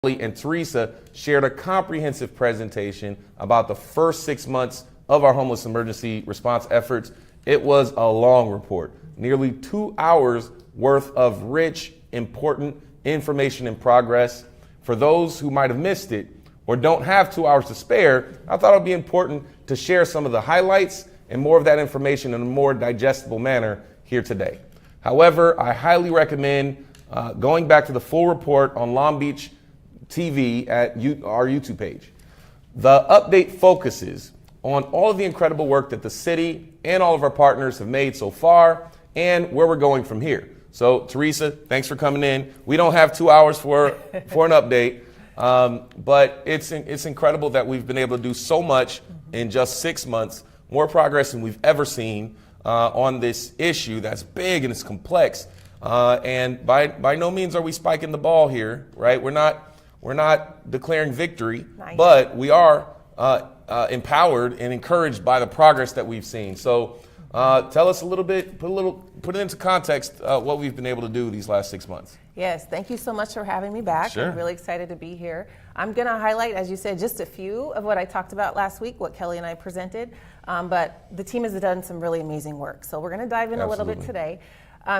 and Teresa shared a comprehensive presentation about the first 6 months of our homeless emergency response efforts. It was a long report, nearly 2 hours worth of rich, important information and progress. For those who might have missed it or don't have 2 hours to spare, I thought it would be important to share some of the highlights and more of that information in a more digestible manner here today. However, I highly recommend going back to the full report on Long Beach TV at our YouTube page. The update focuses on all of the incredible work that the city and all of our partners have made so far and where we're going from here. So Teresa, thanks for coming in. We don't have 2 hours for an update, but it's incredible that we've been able to do so much in just 6 months, more progress than we've ever seen on this issue that's big and it's complex. And by no means are we spiking the ball here, right? We're not declaring victory, but we are empowered and encouraged by the progress that we've seen. So tell us a little bit, put it into context what we've been able to do these last 6 months. Yes, thank you so much for having me back. Sure. I'm really excited to be here. I'm going to highlight, as you said, just a few of what I talked about last week, what Kelly and I presented, but the team has done some really amazing work. So we're going to dive in a little bit today.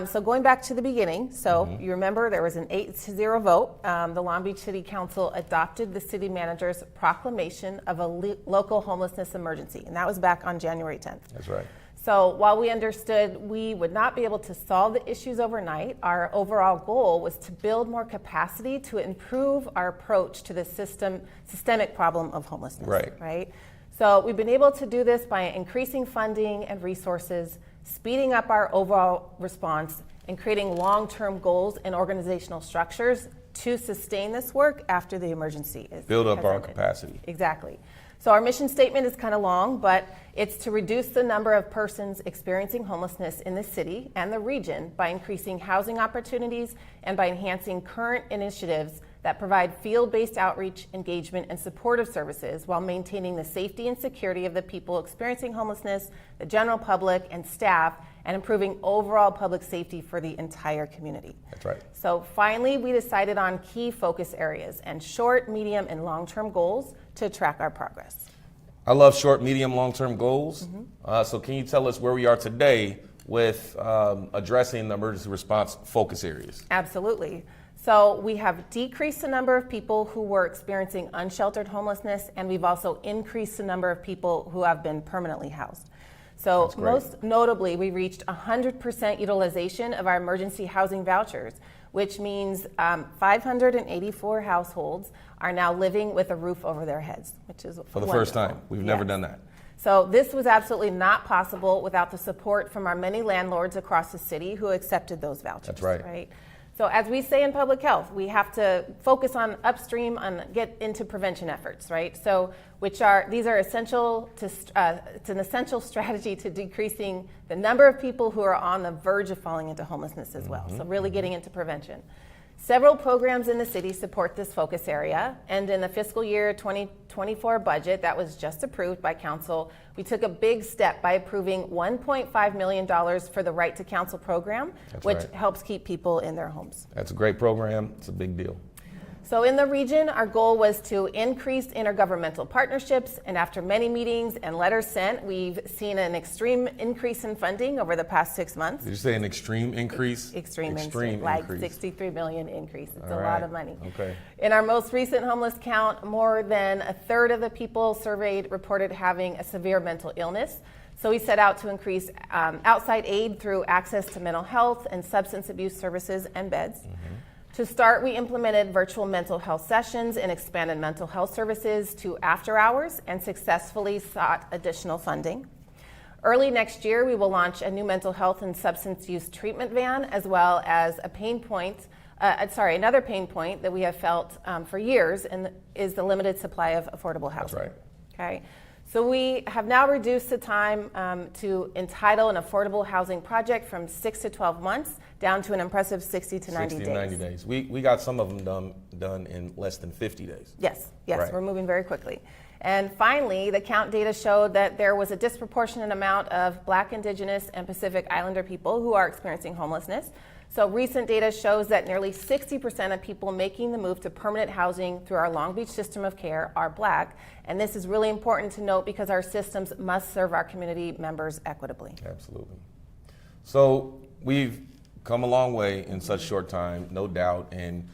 So going back to the beginning, you remember there was an 8-0 vote. The Long Beach City Council adopted the city manager's proclamation of a local homelessness emergency, and that was back on January 10th. That's right. So while we understood we would not be able to solve the issues overnight, our overall goal was to build more capacity to improve our approach to the systemic problem of homelessness. Right? So we've been able to do this by increasing funding and resources, speeding up our overall response, and creating long-term goals and organizational structures to sustain this work after the emergency is build up our ended. capacity. Exactly. So our mission statement is kind of long, but it's to reduce the number of persons experiencing homelessness in the city and the region by increasing housing opportunities and by enhancing current initiatives that provide field-based outreach, engagement, and supportive services while maintaining the safety and security of the people experiencing homelessness, the general public, and staff, and improving overall public safety for the entire community. That's right. So finally, we decided on key focus areas and short, medium, and long-term goals to track our progress. I love short, medium, long-term goals. So can you tell us where we are today with addressing the emergency response focus areas? Absolutely. So we have decreased the number of people who were experiencing unsheltered homelessness, and we've also increased the number of people who have been permanently housed. So most notably, we reached 100% utilization of our emergency housing vouchers, which means 584 households are now living with a roof over their heads, which is for the first time. We've never done that. So this was absolutely not possible without the support from our many landlords across the city who accepted those vouchers. That's right. So as we say in public health, we have to focus on upstream and get into prevention efforts, right? So these are essential to, it's an essential strategy to decreasing the number of people who are on the verge of falling into homelessness as well. So really getting into prevention. Several programs in the city support this focus area, and in the fiscal year 2024 budget that was just approved by council, we took a big step by approving $1.5 million for the Right to Counsel program, which helps keep people in their homes. That's a great program. It's a big deal. So in the region, our goal was to increase intergovernmental partnerships, and after many meetings and letters sent, we've seen an extreme increase in funding over the past 6 months. Did you say an extreme increase? Extreme increase, like 63 million increase. It's a lot of money. Okay. In our most recent homeless count, more than a third of the people surveyed reported having a severe mental illness. So we set out to increase outside aid through access to mental health and substance abuse services and beds. To start, we implemented virtual mental health sessions and expanded mental health services to after hours and successfully sought additional funding. Early next year, we will launch a new mental health and substance use treatment van, as well as another pain point that we have felt for years, and is the limited supply of affordable housing. That's right. Okay. So we have now reduced the time to entitle an affordable housing project from 6 to 12 months down to an impressive 60 to 90 days. 90 days. We got some of them done in less than 50 days. Yes, we're moving very quickly. And finally, the count data showed that there was a disproportionate amount of Black, Indigenous, and Pacific Islander people who are experiencing homelessness. So recent data shows that nearly 60% of people making the move to permanent housing through our Long Beach system of care are Black. And this is really important to note because our systems must serve our community members equitably. Absolutely. So we've come a long way in such short time, no doubt. And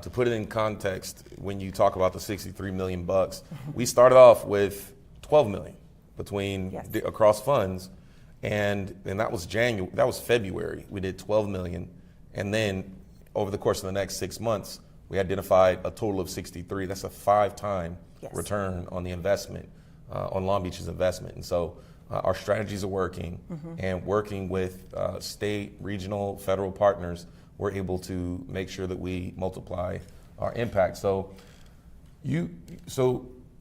to put it in context, when you talk about the $63 million, we started off with 12 million between across funds. And that was February. We did 12 million. And then over the course of the next 6 months, we identified a total of 63. That's a 5-time return on the investment, on Long Beach's investment. And so our strategies are working, and working with state, regional, federal partners, we're able to make sure that we multiply our impact. So you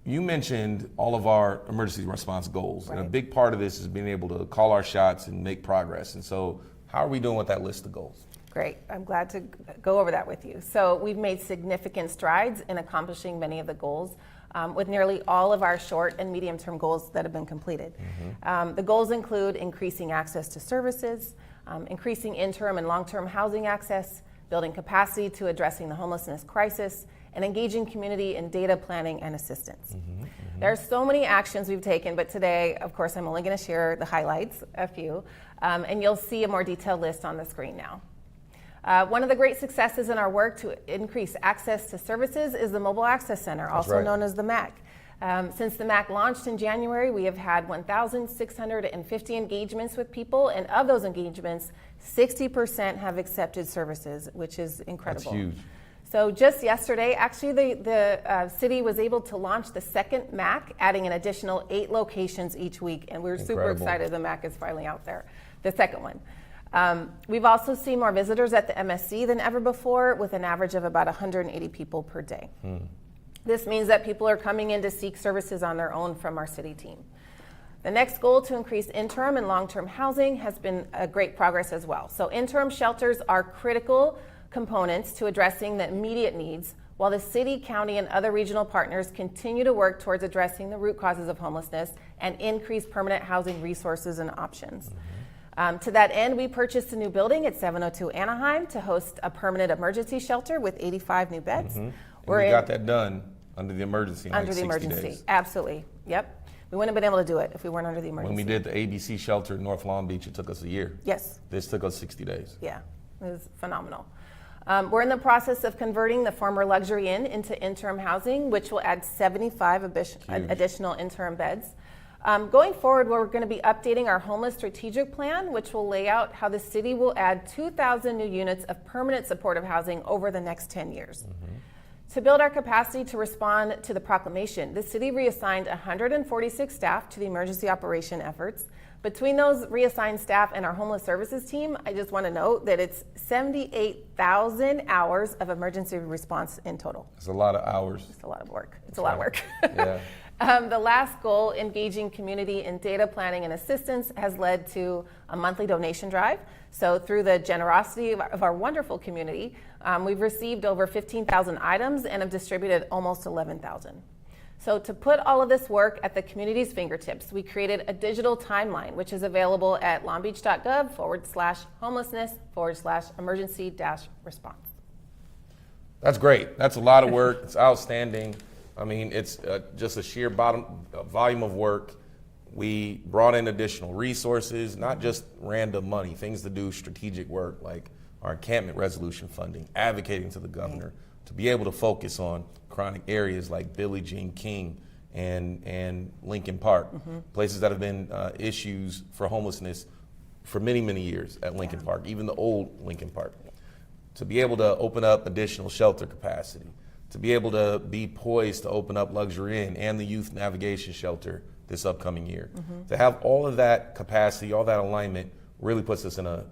mentioned all of our emergency response goals, and a big part of this is being able to call our shots and make progress. And so how are we doing with that list of goals? Great. I'm glad to go over that with you. So we've made significant strides in accomplishing many of the goals, with nearly all of our short and medium-term goals that have been completed. The goals include increasing access to services, increasing interim and long-term housing access, building capacity to addressing the homelessness crisis, and engaging community in data planning and assistance. There are so many actions we've taken, but today, of course, I'm only going to share the highlights, a few, and you'll see a more detailed list on the screen now. One of the great successes in our work to increase access to services is the Mobile Access Center, also known as the MAC. Since the MAC launched in January, we have had 1,650 engagements with people, and of those engagements, 60% have accepted services, which is incredible. That's huge. So just yesterday, actually, the city was able to launch the second MAC, adding an additional 8 locations each week, and we're super excited the MAC is finally out there, the second one. We've also seen more visitors at the MSC than ever before, with an average of about 180 people per day. This means that people are coming in to seek services on their own from our city team. The next goal, to increase interim and long-term housing, has been a great progress as well. So interim shelters are critical components to addressing the immediate needs, while the city, county, and other regional partners continue to work towards addressing the root causes of homelessness and increase permanent housing resources and options. To that end, we purchased a new building at 702 Anaheim to host a permanent emergency shelter with 85 new beds. And we got that done under the emergency in under like the 60 emergency. days. Absolutely. Yep. We wouldn't have been able to do it if we weren't under the emergency. When we did the ABC shelter in North Long Beach, it took us a year. Yes. This took us 60 days. Yeah, it was phenomenal. We're in the process of converting the former Luxury Inn into interim housing, which will add 75 additional interim beds. Going forward, we're going to be updating our homeless strategic plan, which will lay out how the city will add 2,000 new units of permanent supportive housing over the next 10 years. To build our capacity to respond to the proclamation, the city reassigned 146 staff to the emergency operation efforts. Between those reassigned staff and our homeless services team, I just want to note that it's 78,000 hours of emergency response in total. It's a lot of hours. It's a lot of work. It's a lot of work. Yeah. The last goal, engaging community in data planning and assistance, has led to a monthly donation drive. So through the generosity of our wonderful community, we've received over 15,000 items and have distributed almost 11,000. So to put all of this work at the community's fingertips, we created a digital timeline, which is available at longbeach.gov /homelessness/emergency-response. That's great. That's a lot of work. It's outstanding. I mean, it's just a sheer volume of work. We brought in additional resources, not just random money, things to do strategic work like our encampment resolution funding, advocating to the governor to be able to focus on chronic areas like Billie Jean King and Lincoln Park, places that have been issues for homelessness for many, many years at Lincoln Park, even the old Lincoln Park. To be able to open up additional shelter capacity, to be able to be poised to open up Luxury Inn and the youth navigation shelter this upcoming year. To have all of that capacity, all that alignment, really puts us in a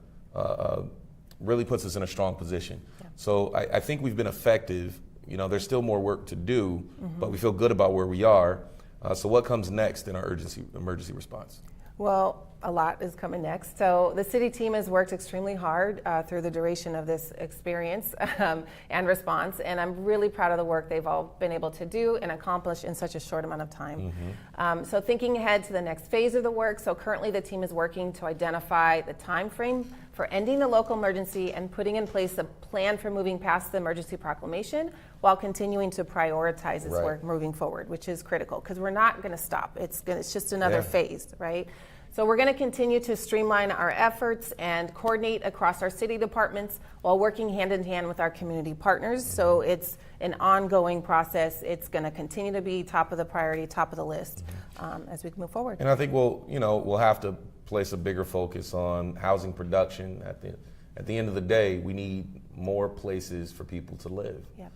strong position. So I think we've been effective. You know, there's still more work to do, but we feel good about where we are. So what comes next in our emergency response? Well, a lot is coming next. So the city team has worked extremely hard through the duration of this experience and response, and I'm really proud of the work they've all been able to do and accomplish in such a short amount of time. So thinking ahead to the next phase of the work, so currently the team is working to identify the time frame for ending the local emergency and putting in place a plan for moving past the emergency proclamation while continuing to prioritize this work moving forward, which is critical because we're not going to stop. It's just another phase, right? So we're going to continue to streamline our efforts and coordinate across our city departments while working hand in hand with our community partners. So it's an ongoing process. It's going to continue to be top of the priority, top of the list as we move forward. And I think we'll have to place a bigger focus on housing production. At the end of the day, we need more places for people to live. Yep.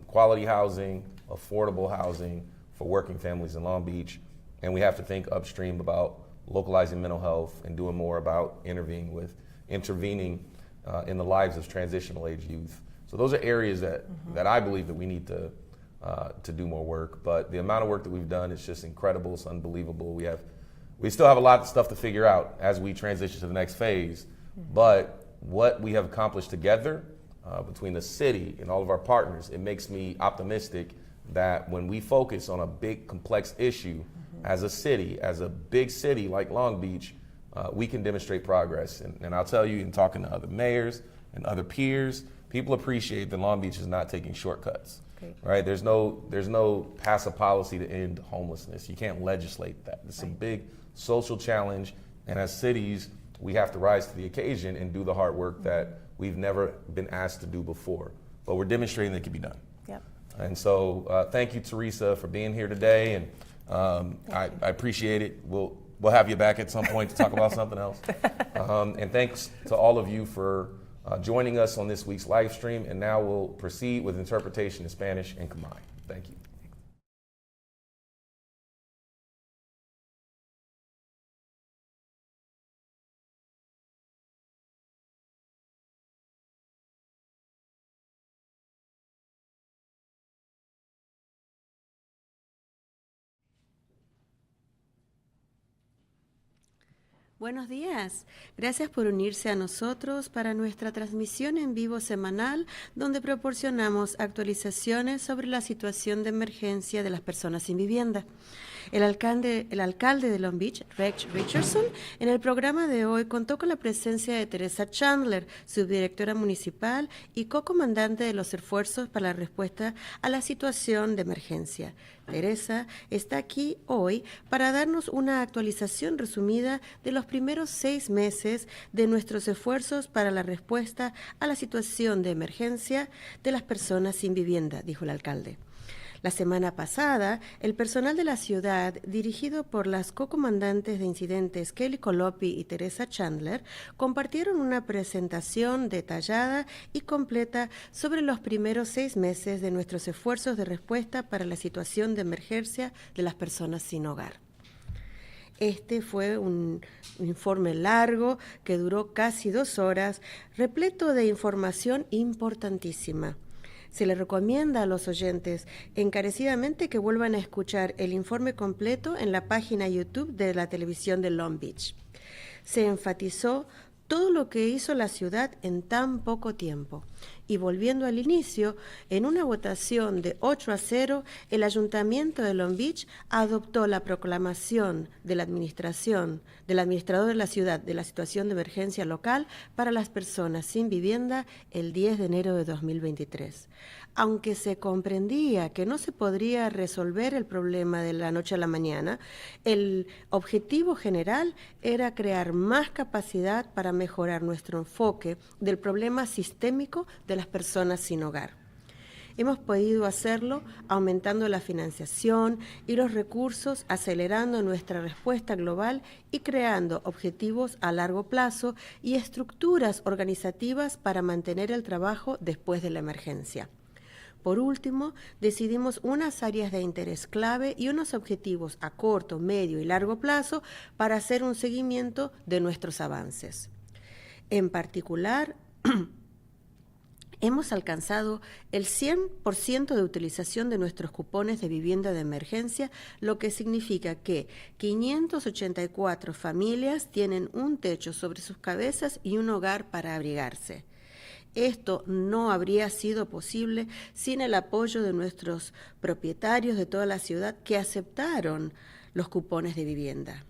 Quality housing, affordable housing for working families in Long Beach, and we have to think upstream about localizing mental health and doing more about intervening in the lives of transitional age youth. So those are areas that I believe that we need to do more work. But the amount of work that we've done is just incredible. It's unbelievable. We still have a lot of stuff to figure out as we transition to the next phase. But what we have accomplished together between the city and all of our partners, it makes me optimistic that when we focus on a big complex issue as a city, as a big city like Long Beach, we can demonstrate progress. And I'll tell you, in talking to other mayors and other peers, people appreciate that Long Beach is not taking shortcuts. Right? There's no passive policy to end homelessness. You can't legislate that. It's a big social challenge, and as cities, we have to rise to the occasion and do the hard work that we've never been asked to do before. But we're demonstrating that it can be done. Yep. And so thank you, Teresa, for being here today, and I appreciate it. We'll have you back at some point to talk about something else. And thanks to all of you for joining us on this week's live stream. And now we'll proceed with interpretation in Spanish and combined. Thank you. Buenos días. Gracias por unirse a nosotros para nuestra transmisión en vivo semanal, donde proporcionamos actualizaciones sobre la situación de emergencia de las personas sin vivienda. El alcalde de Long Beach, Rex Richardson, en el programa de hoy contó con la presencia de Teresa Chandler, subdirectora municipal y co-comandante de los esfuerzos para la respuesta a la situación de emergencia. Teresa está aquí hoy para darnos una actualización resumida de los primeros 6 meses de nuestros esfuerzos para la respuesta a la situación de emergencia de las personas sin vivienda, dijo el alcalde. La semana pasada, el personal de la ciudad, dirigido por las co-comandantes de incidentes Kelly Colopi y Teresa Chandler, compartieron una presentación detallada y completa sobre los primeros 6 meses de nuestros esfuerzos de respuesta para la situación de emergencia de las personas sin hogar. Este fue un informe largo que duró casi 2 horas, repleto de información importantísima. Se le recomienda a los oyentes encarecidamente que vuelvan a escuchar el informe completo en la página YouTube de la televisión de Long Beach. Se enfatizó todo lo que hizo la ciudad en tan poco tiempo. Y volviendo al inicio, en una votación de 8-0, el Ayuntamiento de Long Beach adoptó la proclamación del administrador de la ciudad de la situación de emergencia local para las personas sin vivienda el 10 de enero de 2023. Aunque se comprendía que no se podría resolver el problema de la noche a la mañana, el objetivo general era crear más capacidad para mejorar nuestro enfoque del problema sistémico de las personas sin hogar. Hemos podido hacerlo aumentando la financiación y los recursos, acelerando nuestra respuesta global y creando objetivos a largo plazo y estructuras organizativas para mantener el trabajo después de la emergencia. Por último, decidimos unas áreas de interés clave y unos objetivos a corto, medio y largo plazo para hacer un seguimiento de nuestros avances. En particular, hemos alcanzado el 100% de utilización de nuestros cupones de vivienda de emergencia, lo que significa que 584 familias tienen un techo sobre sus cabezas y un hogar para abrigarse. Esto no habría sido posible sin el apoyo de nuestros propietarios de toda la ciudad que aceptaron los cupones de vivienda.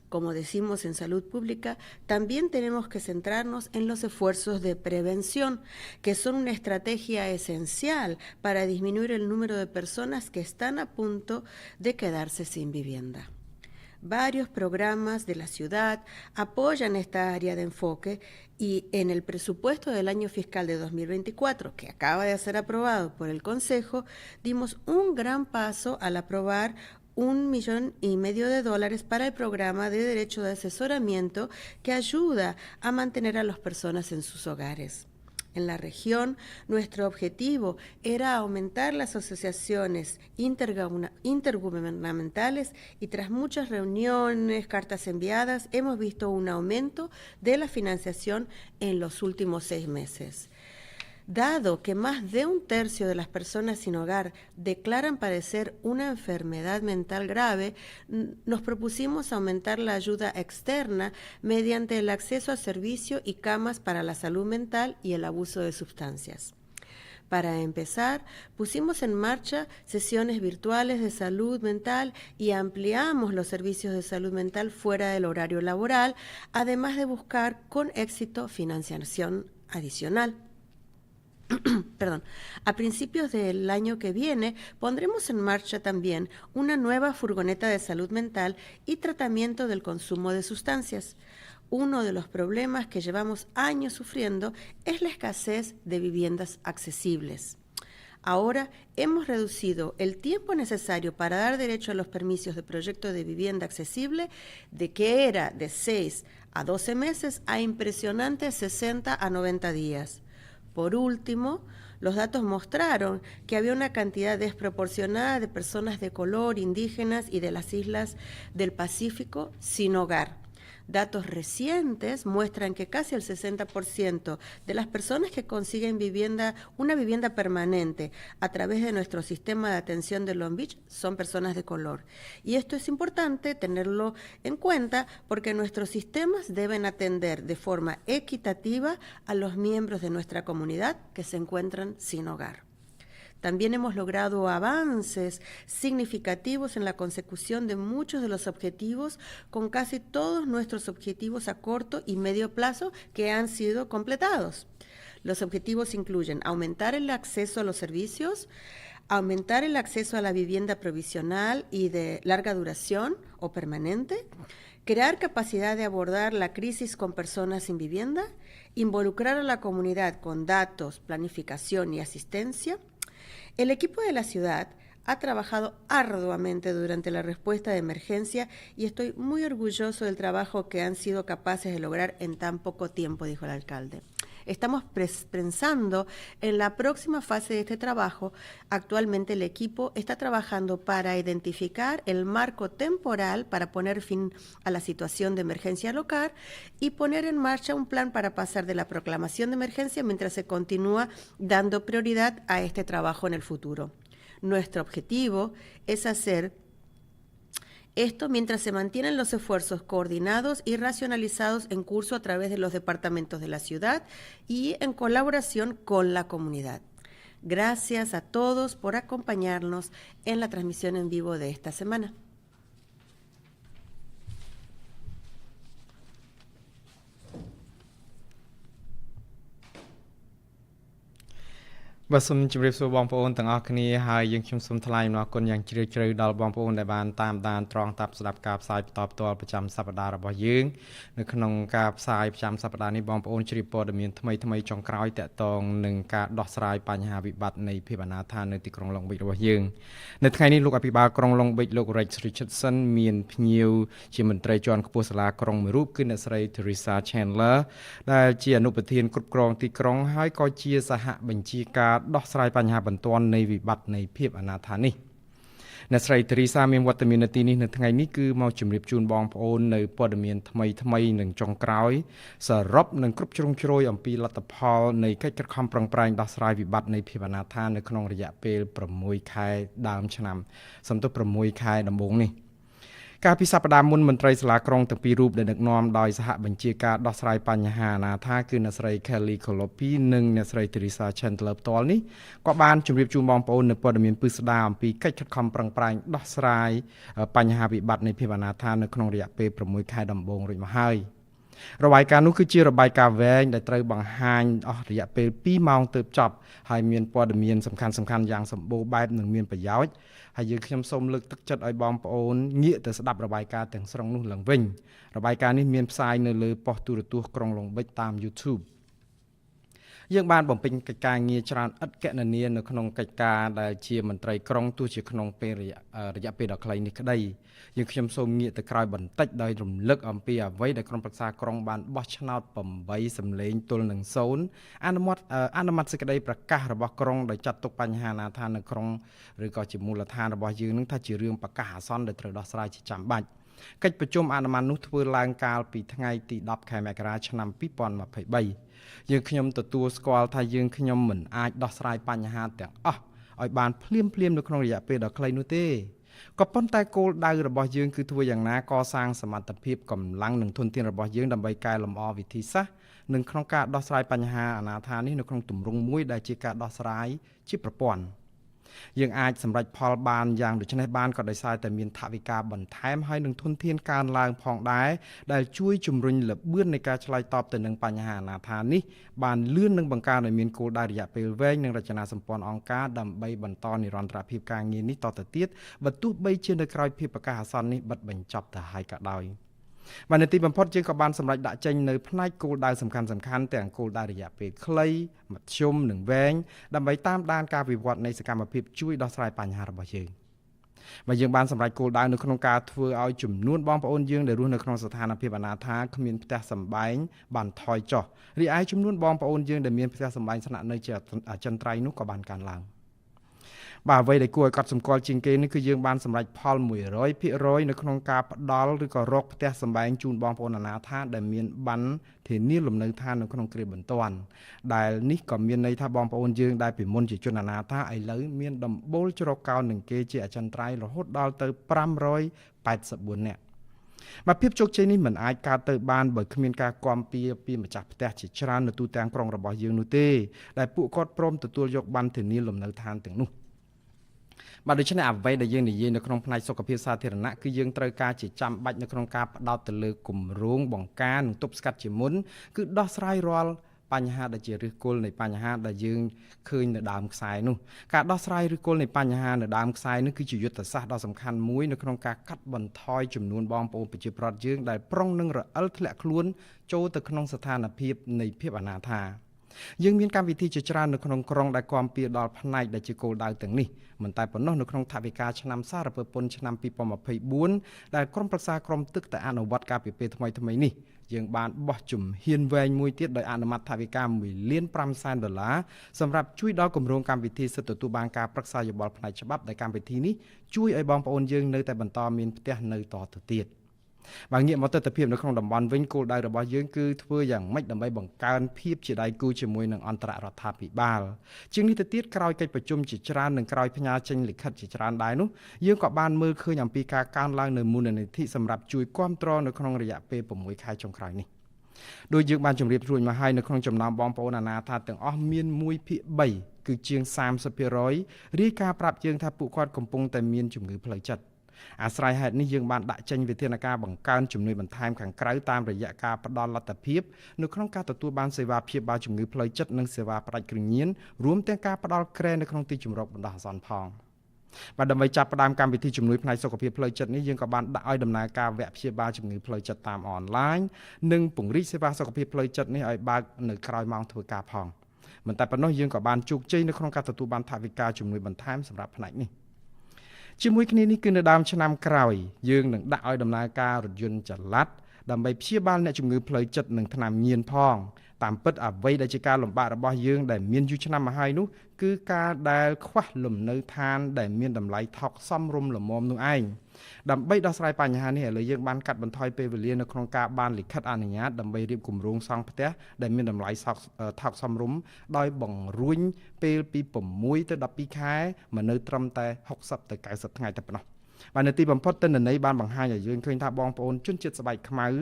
Como decimos en salud pública, también tenemos que centrarnos en los esfuerzos de prevención, que son una estrategia esencial para disminuir el número de personas que están a punto de quedarse sin vivienda. Varios programas de la ciudad apoyan esta área de enfoque y en el presupuesto del año fiscal de 2024, que acaba de ser aprobado por el Consejo, dimos un gran paso al aprobar $1,5 millones para el programa de derecho de asesoramiento que ayuda a mantener a las personas en sus hogares. En la región, nuestro objetivo era aumentar las asociaciones intergubernamentales y tras muchas reuniones, cartas enviadas, hemos visto un aumento de la financiación en los últimos 6 meses. Dado que más de 1/3 de las personas sin hogar declaran padecer una enfermedad mental grave, nos propusimos aumentar la ayuda externa mediante el acceso a servicios y camas para la salud mental y el abuso de sustancias. Para empezar, pusimos en marcha sesiones virtuales de salud mental y ampliamos los servicios de salud mental fuera del horario laboral, además de buscar con éxito financiación adicional. A principios del año que viene pondremos en marcha también una nueva furgoneta de salud mental y tratamiento del consumo de sustancias. Uno de los problemas que llevamos años sufriendo es la escasez de viviendas accesibles. Ahora hemos reducido el tiempo necesario para dar derecho a los permisos de proyecto de vivienda accesible de que era de 6 a 12 meses a impresionantes 60 a 90 días. Por último, los datos mostraron que había una cantidad desproporcionada de personas de color, indígenas y de las islas del Pacífico sin hogar. Datos recientes muestran que casi el 60% de las personas que consiguen una vivienda permanente a través de nuestro sistema de atención de Long Beach son personas de color. Y esto es importante tenerlo en cuenta porque nuestros sistemas deben atender de forma equitativa a los miembros de nuestra comunidad que se encuentran sin hogar. También hemos logrado avances significativos en la consecución de muchos de los objetivos, con casi todos nuestros objetivos a corto y medio plazo que han sido completados. Los objetivos incluyen aumentar el acceso a los servicios, aumentar el acceso a la vivienda provisional y de larga duración o permanente, crear capacidad de abordar la crisis con personas sin vivienda, involucrar a la comunidad con datos, planificación y asistencia. El equipo de la ciudad ha trabajado arduamente durante la respuesta de emergencia y estoy muy orgulloso del trabajo que han sido capaces de lograr en tan poco tiempo, dijo el alcalde. Estamos pensando en la próxima fase de este trabajo. Actualmente el equipo está trabajando para identificar el marco temporal para poner fin a la situación de emergencia local y poner en marcha un plan para pasar de la proclamación de emergencia mientras se continúa dando prioridad a este trabajo en el futuro. Nuestro objetivo es hacer esto mientras se mantienen los esfuerzos coordinados y racionalizados en curso a través de los departamentos de la ciudad y en colaboración con la comunidad. Gracias a todos por acompañarnos en la transmisión en vivo de esta semana. Bàសូមជម្រាបសួរបងប្អូនទាំងអស់គ្នាហើយយើងខ្ញុំសូមថ្លែងអំណរគុណយ៉ាងជ្រាលជ្រៅដល់បងប្អូនដែលបានតាមដានត្រង់តាប់ស្ដាប់ការផ្សាយបន្តផ្ទាល់ប្រចាំសប្តាហ៍របស់យើងនៅក្នុងការផ្សាយប្រចាំសប្តាហ៍នេះបងប្អូនជ្រាបព័ត៌មានថ្មីៗចុងក្រោយតាក់ទងនឹងការដោះស្រាយបញ្ហាវិបត្តិនៃភាពអនាថានៅទីក្រុង Long Beach របស់យើងនៅថ្ងៃនេះលោកអភិបាលក្រុង Long Beach លោក Rex Richardson មានភ្ញៀវជាមន្ត្រីជាន់ខ្ពស់សាលាក្រុងមួយរូបគឺអ្នកស្រី Teresa Chandler ដែលជាអនុប្រធានគ្រប់គ្រងទីក្រុងហើយក៏ជាសហបញ្ជាការដោះស្រាយបញ្ហាបន្ទាន់នៃវិបត្តិនៃភាពអនាថានេះអ្នកស្រី Teresa មានវត្តមាននៅទីនេះនៅថ្ងៃនេះគឺមកជម្រាបជូនបងប្អូននៅព័ត៌មានថ្មីនិងចុងក្រោយសរុបនិងគ្រប់ជ្រុងជ្រោយអំពីលទ្ធផលនៃកិច្ចខិតខំប្រឹងប្រែងដោះស្រាយវិបត្តិនៃភាពអនាថានៅក្នុងរយៈពេល6ខែដើមឆ្នាំសំទោស6ខែដំបូងនេះ ការពិសាបដាមុនមន្ត្រីសាលាក្រុងទាំងពីររូបដែលដឹកនាំដោយសហបញ្ជាការដោះស្រាយបញ្ហាអាណាថាគឺអ្នកស្រី Kelly Colopi និងអ្នកស្រី Teresa Chandler ផ្ទាល់នេះក៏បានជម្រាបជូនបងប្អូននៅព័ត៌មានពិស្ដារអំពីកិច្ចខិតខំប្រឹងប្រែងដោះស្រាយបញ្ហាវិបត្តិនៃភាពអនាថានៅក្នុងរយៈពេល6ខែដំបូងរួចមកហើយរបាយការណ៍នោះគឺជារបាយការណ៍វែងដែលត្រូវបង្ហាញអស់រយៈពេល2ម៉ោងទើបចប់ហើយមានព័ត៌មានសំខាន់ៗយ៉ាងសម្បូរបែបនិងមានប្រយោជន៍ហើយយើងខ្ញុំសូមលើកទឹកចិត្តឲ្យបងប្អូនងាកទៅស្ដាប់របាយការណ៍ទាំងស្រុងនោះឡើងវិញរបាយការណ៍នេះមានផ្សាយនៅលើប៉ុស្តិ៍ទូរទស្សន៍ក្រុងឡុងបិចតាម YouTube យើងបានបំពេញកិច្ចការងារច្រើនឥតកណនានៅក្នុងកិច្ចការដែលជាមន្ត្រីក្រុងទោះជាក្នុងពេលរយៈពេលដ៏ខ្លីនេះក្តីយើងខ្ញុំសូមងាកទៅក្រោយបន្តិចដោយរំលឹកអំពីអ្វីដែលក្រុមប្រឹក្សាក្រុងបានបោះឆ្នោត8សម្លេងទល់នឹង0អនុម័តសេចក្តីប្រកាសរបស់ក្រុងដែលចាត់ទុកបញ្ហាអនាថានៅក្រុងឬក៏ជាមូលដ្ឋានរបស់យើងនឹងថាជារឿងប្រកាសអាសន្នដែលត្រូវដោះស្រាយជាចាំបាច់កិច្ចប្រជុំអនុម័តនោះធ្វើឡើងកាលពីថ្ងៃទី10ខែមករាឆ្នាំ2023យើងខ្ញុំទទួលស្គាល់ថាយើងខ្ញុំមិនអាចដោះស្រាយបញ្ហាទាំងអស់ឲ្យបានភ្លាមនៅក្នុងរយៈពេលដ៏ខ្លីនោះទេក៏ប៉ុន្តែគោលដៅរបស់យើងគឺធ្វើយ៉ាងណាកសាងសមត្ថភាពកម្លាំងនិងធនធានរបស់យើងដើម្បីកែលម្អវិធីសាស្ត្រនិងក្នុងការដោះស្រាយបញ្ហាអនាថានេះនៅក្នុងទម្រង់មួយដែលជាការដោះស្រាយជាប្រព័ន្ធយើងអាចសម្រេចផលបានយ៉ាងដូចនេះបានក៏ដោយសារតែមានថវិកាបន្ថែមហើយនឹងធនធានកើនឡើងផងដែរដែលជួយជំរុញល្បឿននៃការឆ្លើយតបទៅនឹងបញ្ហាអនាថានេះបានលឿននិងបង្កើនឲ្យមានគោលដៅរយៈពេលវែងនិងរចនាសម្ព័ន្ធអង្គការដើម្បីបន្តនិរន្តរភាពការងារនេះតទៅទៀតបើទោះបីជានៅក្រៅភាពប្រកាសអាសន្ននេះបិទបញ្ចប់ទៅហើយក៏ដោយបានទីបំផុតយើងក៏បានសម្រេចដាក់ចេញនៅផ្នែកគោលដៅសំខាន់ទាំងគោលដៅរយៈពេលខ្លីមធ្យមនិងវែងដើម្បីតាមដានការវិវត្តនៃសកម្មភាពជួយដោះស្រាយបញ្ហារបស់យើងបើយើងបានសម្រេចគោលដៅនៅក្នុងការធ្វើឲ្យចំនួនបងប្អូនយើងដែលរស់នៅក្នុងស្ថានភាពអនាថាគ្មានផ្ទះសម្បែងបានថយចុះរីឯចំនួនបងប្អូនយើងដែលមានផ្ទះសម្បែងស្នាក់នៅជាអចិន្ត្រៃយ៍នោះក៏បានកើនឡើងបាទអ្វីដែលគួរឲ្យកត់សម្គាល់ជាងគេនេះគឺយើងបានសម្រេចផល100%នៅក្នុងការផ្ដល់ឬក៏រកផ្ទះសម្បែងជូនបងប្អូនអនាថាដែលមានប័ណ្ណធានាលំនៅឋាននៅក្នុងគ្រាបន្ទាន់ដែលនេះក៏មានន័យថាបងប្អូនយើងដែលពីមុនជាជនអនាថាឥឡូវមានដំបូលជ្រកកោននឹងគេជាអចិន្ត្រៃយ៍រហូតដល់ទៅ584នាក់មកភាពជោគជ័យនេះមិនអាចកើតទៅបានបើគ្មានការគាំពារពីម្ចាស់ផ្ទះជាច្រើននៅទូទាំងក្រុងរបស់យើងនោះទេដែលពួកគាត់ព្រមទទួលយកប័ណ្ណធានាលំនៅឋានទាំងនោះបាទដូច្នេះអ្វីដែលយើងនិយាយនៅក្នុងផ្នែកសុខភាពសាធារណៈគឺយើងត្រូវការជាចាំបាច់នៅក្នុងការផ្ដោតទៅលើគម្រោងបង្ការនិងទប់ស្កាត់ជាមុនគឺដោះស្រាយរាល់បញ្ហាដែលជាឫសគល់នៃបញ្ហាដែលយើងឃើញនៅដើមខ្សែនោះការដោះស្រាយឫសគល់នៃបញ្ហានៅដើមខ្សែនេះគឺជាយុទ្ធសាស្ត្រដ៏សំខាន់មួយនៅក្នុងការកាត់បន្ថយចំនួនបងប្អូនប្រជាពលរដ្ឋយើងដែលប្រុងនឹងរអិលធ្លាក់ខ្លួនចូលទៅក្នុងស្ថានភាពនៃភាពអនាថាយើងមានកម្មវិធីជាច្រើននៅក្នុងក្រុងដែលគាំពារដល់ផ្នែកដែលជាគោលដៅទាំងនេះមិនតែប៉ុណ្ណោះនៅក្នុងថវិកាឆ្នាំសារពើពន្ធឆ្នាំ2024ដែលក្រុមប្រឹក្សាក្រមទឹកតែអនុវត្តការពីពេលថ្មីនេះយើងបានបោះជំហានវែងមួយទៀតដោយអនុម័តថវិកា$1.5 សម្រាប់ជួយដល់គម្រោងកម្មវិធីសិទ្ធិទទួលបានការប្រឹក្សាយោបល់ផ្នែកច្បាប់ដែលកម្មវិធីនេះជួយឲ្យបងប្អូនយើងនៅតែបន្តមានផ្ទះនៅតទៅទៀតបើងាកមកទស្សនវិជ្ជានៅក្នុងតំបន់វិញគោលដៅរបស់យើងគឺធ្វើយ៉ាងម៉េចដើម្បីបង្កើនភាពជាដៃគូជាមួយនឹងអន្តររដ្ឋាភិបាលជាងនេះទៅទៀតក្រោយកិច្ចប្រជុំជាច្រើននិងក្រោយផ្ញើចេញលិខិតជាច្រើនដែរនោះយើងក៏បានមើលឃើញអំពីការកើនឡើងនៅមូលនិធិសម្រាប់ជួយគាំទ្រនៅក្នុងរយៈពេល6ខែចុងក្រោយនេះដោយយើងបានជម្រាបរួចមកហើយនៅក្នុងចំណោមបងប្អូនអាណាថាទាំងអស់មាន1/3គឺជាង30%រាយការណ៍ប្រាប់យើងថាពួកគាត់កំពុងតែមានជំងឺផ្លូវចិត្តអាស្រ័យហេតុនេះយើងបានដាក់ចេញវិធានការបង្កើនជំនួយបន្ថែមខាងក្រៅតាមរយៈការផ្ដល់លទ្ធភាពនៅក្នុងការទទួលបានសេវាព្យាបាលជំងឺផ្លូវចិត្តនិងសេវាផ្ដាច់គ្រឿងញៀនរួមទាំងការផ្ដល់គ្រែនៅក្នុងទីជម្រកបណ្ដោះអាសន្នផងបាទដើម្បីចាប់ផ្ដើមកម្មវិធីជំនួយផ្នែកសុខភាពផ្លូវចិត្តនេះយើងក៏បានដាក់ឲ្យដំណើរការវគ្គព្យាបាលជំងឺផ្លូវចិត្តតាមអនឡាញនិងពង្រីកសេវាសុខភាពផ្លូវចិត្តនេះឲ្យបើកនៅក្រៅម៉ោងធ្វើការផងមិនតែប៉ុណ្ណោះយើងក៏បានជោគជ័យនៅក្នុងការទទួលបានថវិកាជំនួយបន្ថែមសម្រាប់ផ្នែកនេះជាមួយគ្នានេះគឺនៅដើមឆ្នាំក្រោយយើងនឹងដាក់ឲ្យដំណើរការរថយន្តចល័តដើម្បីព្យាបាលអ្នកជំងឺផ្លូវចិត្តនិងថ្នាំញៀនផងតាមពិតអ្វីដែលជាការលំបាករបស់យើងដែលមានយូរឆ្នាំមកហើយនោះគឺការដែលខ្វះលំនៅឋានដែលមានតម្លៃថោកសមរម្យល្មមនោះឯងដើម្បីដោះស្រាយបញ្ហានេះឥឡូវយើងបានកាត់បន្ថយពេលវេលានៅក្នុងការបានលិខិតអនុញ្ញាតដើម្បីរៀបគម្រោងសង់ផ្ទះដែលមានតម្លៃថោកសមរម្យដោយបង្រួញពេលពី6ទៅ12ខែមកនៅត្រឹមតែ60ទៅ90ថ្ងៃតែប៉ុណ្ណោះ và nơi tìm bằng phốt tên này ban bằng hai ở dưới khơi tháp bong ôn chuyên chết sạch khmau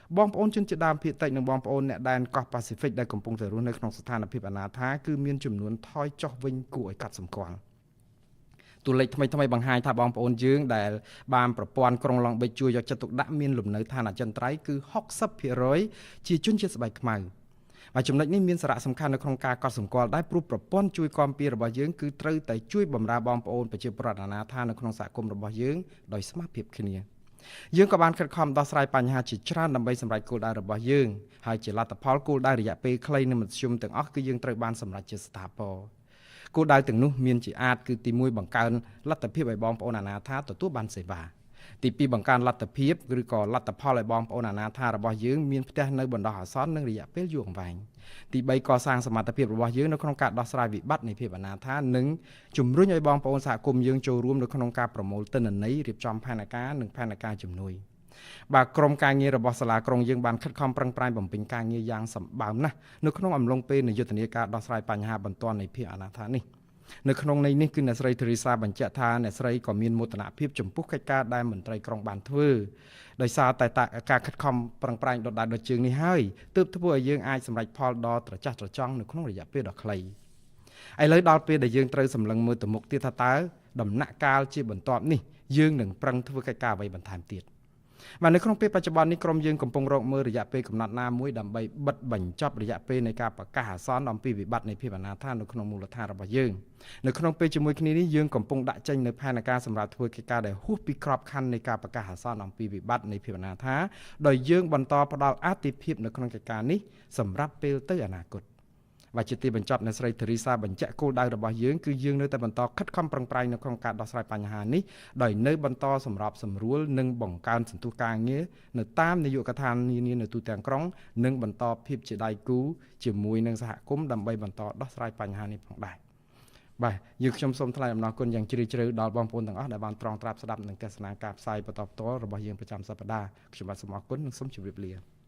bong ôn chuyên chết đam phía tây nông bong ôn nẹt đan cọp Pacificได้កំពុងតែរស់នៅក្នុងស្ថានភាពអនាថាគឺមានចំនួនថយចុះវិញគួរឲ្យកាត់សម្គាល់តួលេខថ្មីបង្ហាញថាបងប្អូនយើងដែលបានប្រព័ន្ធក្រុងឡុងប៊ិចជួយយកចិត្តទុកដាក់មានលំនៅឋានអចិន្ត្រៃយ៍គឺ 60% ជាជនជាតិស្បែកខ្មៅហើយចំណុចនេះមានសារៈសំខាន់នៅក្នុងការកត់សម្គាល់ដែរព្រោះប្រព័ន្ធជួយគាំពាររបស់យើងគឺត្រូវតែជួយបម្រើបងប្អូនប្រជាពលរដ្ឋអនាថានៅក្នុងសហគមន៍របស់យើងដោយស្មារតីគ្នាយើងក៏បានខិតខំដោះស្រាយបញ្ហាជាច្រើនដើម្បីសម្រេចគោលដៅរបស់យើងហើយជាលទ្ធផលគោលដៅរយៈពេលខ្លីនិងមធ្យមទាំងអស់គឺយើងត្រូវបានសម្រេចជាស្ថាពរគោលដៅទាំងនោះមានជាអាចគឺទី1បង្កើនលទ្ធភាពឲ្យបងប្អូនអនាថាទទួលបានសេវាទី2បង្កើនលទ្ធភាពឬក៏លទ្ធផលឲ្យបងប្អូនអនាថារបស់យើងមានផ្ទះនៅបណ្ដោះអាសន្ននិងរយៈពេលយូរអង្វែងទី3កសាងសមត្ថភាពរបស់យើងនៅក្នុងការដោះស្រាយវិបត្តិនៃភាពអនាថានិងជំរុញឲ្យបងប្អូនសហគមន៍យើងចូលរួមនៅក្នុងការប្រមូលទិន្នន័យរៀបចំផែនការនិងផែនការជំនួយបាទក្រុមការងាររបស់សាលាក្រុងយើងបានខិតខំប្រឹងប្រែងបំពេញការងារយ៉ាងសម្បើមណាស់នៅក្នុងអំឡុងពេលនៃយុទ្ធនាការដោះស្រាយបញ្ហាបន្ទាន់នៃភាពអនាថានេះនៅក្នុងន័យនេះគឺអ្នកស្រីធីរីសាបញ្ជាក់ថាអ្នកស្រីក៏មានមោទនភាពចំពោះកិច្ចការដែលមន្ត្រីក្រុងបានធ្វើដោយសារតែការខិតខំប្រឹងប្រែងដុតដាលដូចជើងនេះហើយទើបធ្វើឲ្យយើងអាចសម្រេចផលដ៏ត្រចះត្រចង់នៅក្នុងរយៈពេលដ៏ខ្លីឥឡូវដល់ពេលដែលយើងត្រូវសម្លឹងមើលទៅមុខទៀតថាតើដំណាក់កាលជាបន្ទាប់នេះយើងនឹងប្រឹងធ្វើកិច្ចការអ្វីបន្ថែមទៀតបាទនៅក្នុងពេលបច្ចុប្បន្ននេះក្រុមយើងកំពុងរកមើលរយៈពេលកំណត់ណាមួយដើម្បីបិទបញ្ចប់រយៈពេលនៃការប្រកាសអាសន្នអំពីវិបត្តិនៃភាពអនាថានៅក្នុងមូលដ្ឋានរបស់យើងនៅក្នុងពេលជាមួយគ្នានេះយើងកំពុងដាក់ចេញនៅផែនការសម្រាប់ធ្វើកិច្ចការដែលហួសពីក្របខ័ណ្ឌនៃការប្រកាសអាសន្នអំពីវិបត្តិនៃភាពអនាថាដោយយើងបន្តផ្ដល់អាទិភាពនៅក្នុងកិច្ចការនេះសម្រាប់ពេលទៅអនាគតvàជាទីបញ្ចប់អ្នកស្រីធីរីសាបញ្ជាក់គោលដៅរបស់យើងគឺយើងនៅតែបន្តខិតខំប្រឹងប្រែងនៅក្នុងការដោះស្រាយបញ្ហានេះដោយនៅបន្តសម្របសម្រួលនិងបង្កើនសន្ទុះការងារនៅតាមនាយកដ្ឋាននានានៅទូទាំងក្រុងនិងបន្តភាពជាដៃគូជាមួយនឹងសហគមន៍ដើម្បីបន្តដោះស្រាយបញ្ហានេះផងដែរបាទយើងខ្ញុំសូមថ្លែងអំណរគុណយ៉ាងជ្រាលជ្រៅដល់បងប្អូនទាំងអស់ដែលបានត្រង់ត្រាប់ស្ដាប់និងទស្សនាការផ្សាយបន្តផ្ទាល់របស់យើងប្រចាំសប្តាហ៍ខ្ញុំបាទសូមអរគុណនិងសូមជម្រាបលា